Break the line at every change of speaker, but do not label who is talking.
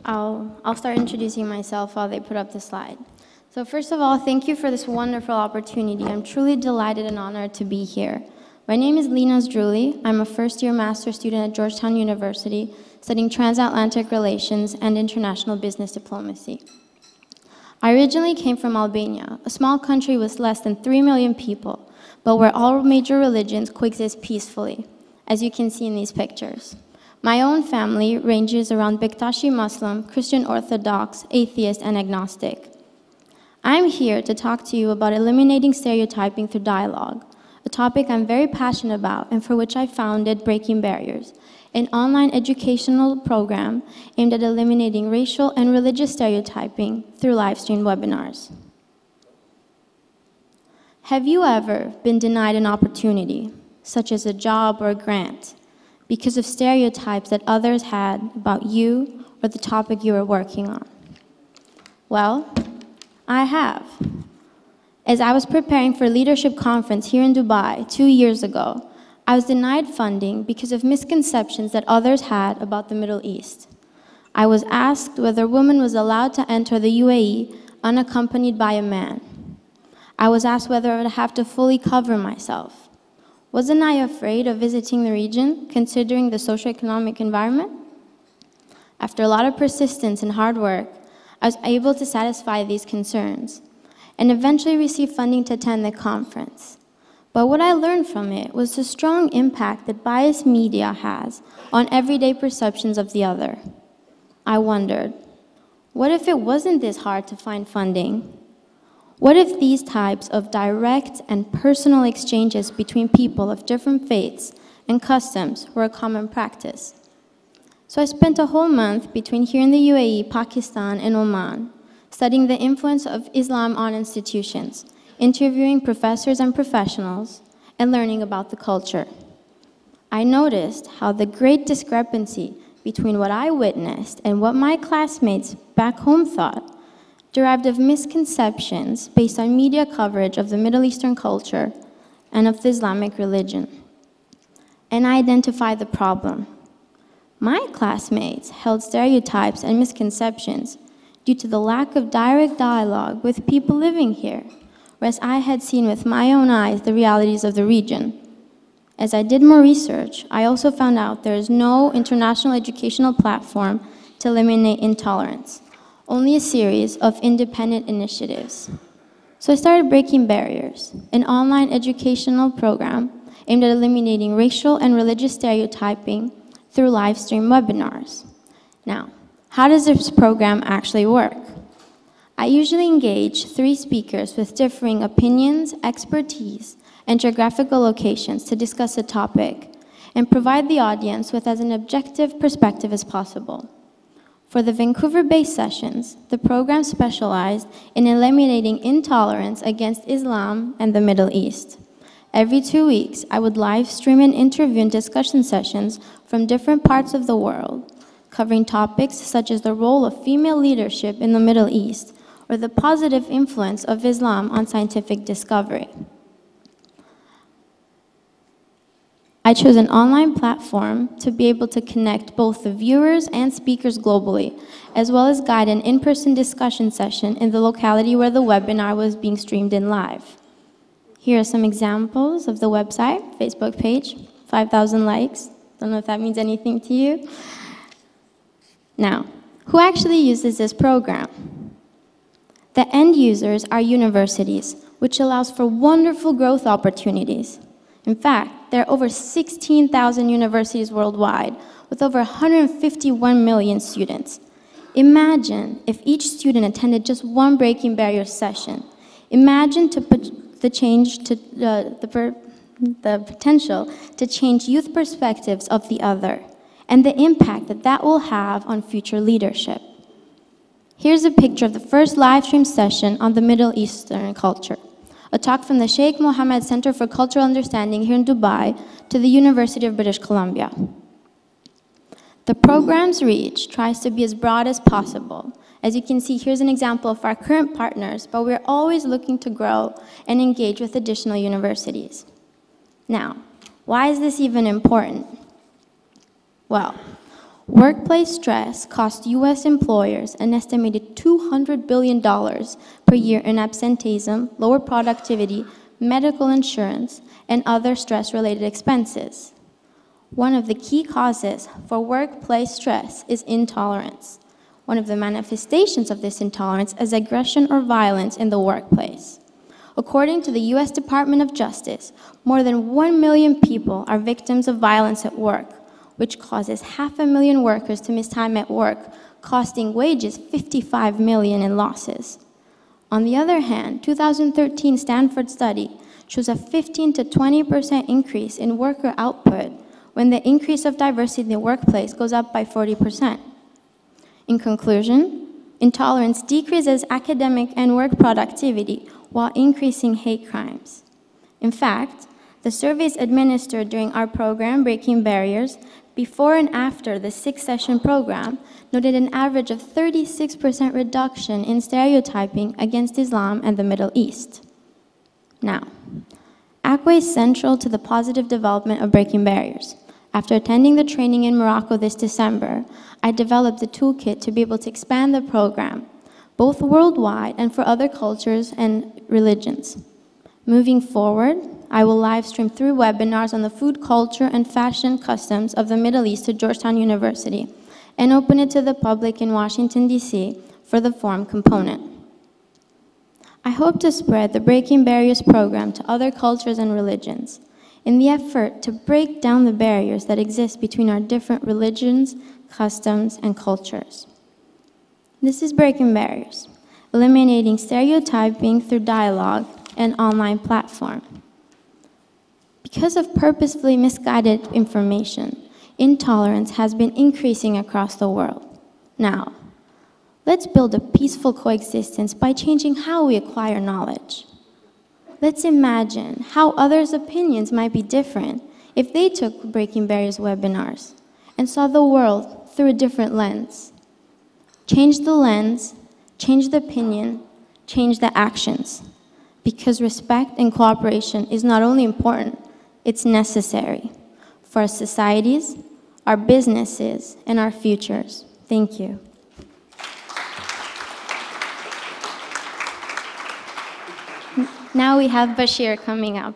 I'll start introducing myself while they put up the slide. So first of all, thank you for this wonderful opportunity. I'm truly delighted and honored to be here. My name is Lina Zdruli. I'm a first-year master's student at Georgetown University, studying transatlantic relations and international business diplomacy. I originally came from Albania, a small country with less than 3 million people, but where all major religions coexist peacefully, as you can see in these pictures. My own family ranges around Bektashi Muslim, Christian Orthodox, atheist, and agnostic. I'm here to talk to you about eliminating stereotyping through dialogue, a topic I'm very passionate about and for which I founded Breaking Barriers, an online educational program aimed at eliminating racial and religious stereotyping through live-streamed webinars. Have you ever been denied an opportunity, such as a job or a grant, because of stereotypes that others had about you or the topic you were working on? Well, I have. As I was preparing for a leadership conference here in Dubai 2 years ago, I was denied funding because of misconceptions that others had about the Middle East. I was asked whether a woman was allowed to enter the UAE unaccompanied by a man. I was asked whether I would have to fully cover myself. Wasn't I afraid of visiting the region, considering the socioeconomic environment? After a lot of persistence and hard work, I was able to satisfy these concerns and eventually received funding to attend the conference. But what I learned from it was the strong impact that biased media has on everyday perceptions of the other. I wondered, what if it wasn't this hard to find funding? What if these types of direct and personal exchanges between people of different faiths and customs were a common practice? So I spent a whole month between here in the UAE, Pakistan, and Oman, studying the influence of Islam on institutions, interviewing professors and professionals, and learning about the culture. I noticed how the great discrepancy between what I witnessed and what my classmates back home thought derived of misconceptions based on media coverage of the Middle Eastern culture and of the Islamic religion. And I identified the problem. My classmates held stereotypes and misconceptions due to the lack of direct dialogue with people living here, whereas I had seen with my own eyes the realities of the region. As I did more research, I also found out there is no international educational platform to eliminate intolerance, only a series of independent initiatives. So I started Breaking Barriers, an online educational program aimed at eliminating racial and religious stereotyping through live stream webinars. Now, how does this program actually work? I usually engage 3 speakers with differing opinions, expertise, and geographical locations to discuss a topic and provide the audience with as an objective perspective as possible. For the Vancouver-based sessions, the program specialized in eliminating intolerance against Islam and the Middle East. Every 2 weeks, I would live stream and interview and discussion sessions from different parts of the world, covering topics such as the role of female leadership in the Middle East or the positive influence of Islam on scientific discovery. I chose an online platform to be able to connect both the viewers and speakers globally, as well as guide an in-person discussion session in the locality where the webinar was being streamed in live. Here are some examples of the website, Facebook page, 5,000 likes. Don't know if that means anything to you. Now, who actually uses this program? The end users are universities, which allows for wonderful growth opportunities. In fact, there are over 16,000 universities worldwide, with over 151 million students. Imagine if each student attended just one Breaking Barriers session. Imagine the potential to change youth perspectives of the other, and the impact that that will have on future leadership. Here's a picture of the first live stream session on the Middle Eastern culture. A talk from the Sheikh Mohammed Center for Cultural Understanding here in Dubai to the University of British Columbia. The program's reach tries to be as broad as possible. As you can see, here's an example of our current partners, but we're always looking to grow and engage with additional universities. Now, why is this even important? Well, Workplace stress costs U.S. employers an estimated $200 billion per year in absenteeism, lower productivity, medical insurance, and other stress-related expenses. One of the key causes for workplace stress is intolerance. One of the manifestations of this intolerance is aggression or violence in the workplace. According to the U.S. Department of Justice, more than 1 million people are victims of violence at work, which causes 500,000 workers to miss time at work, costing wages $55 million in losses. On the other hand, 2013 Stanford study shows a 15 to 20% increase in worker output when the increase of diversity in the workplace goes up by 40%. In conclusion, intolerance decreases academic and work productivity while increasing hate crimes. In fact, the surveys administered during our program, Breaking Barriers, before and after the 6-session program, noted an average of 36% reduction in stereotyping against Islam and the Middle East. Now, ACWA is central to the positive development of Breaking Barriers. After attending the training in Morocco this December, I developed a toolkit to be able to expand the program, both worldwide and for other cultures and religions. Moving forward, I will live stream 3 webinars on the food culture and fashion customs of the Middle East to Georgetown University and open it to the public in Washington, D.C. for the forum component. I hope to spread the Breaking Barriers program to other cultures and religions in the effort to break down the barriers that exist between our different religions, customs, and cultures. This is Breaking Barriers, eliminating stereotyping through dialogue and online platform. Because of purposefully misguided information, intolerance has been increasing across the world. Now, let's build a peaceful coexistence by changing how we acquire knowledge. Let's imagine how others' opinions might be different if they took Breaking Barriers webinars and saw the world through a different lens. Change the lens, change the opinion, change the actions. Because respect and cooperation is not only important, it's necessary for our societies, our businesses, and our futures. Thank you. Now we have Bashir coming up.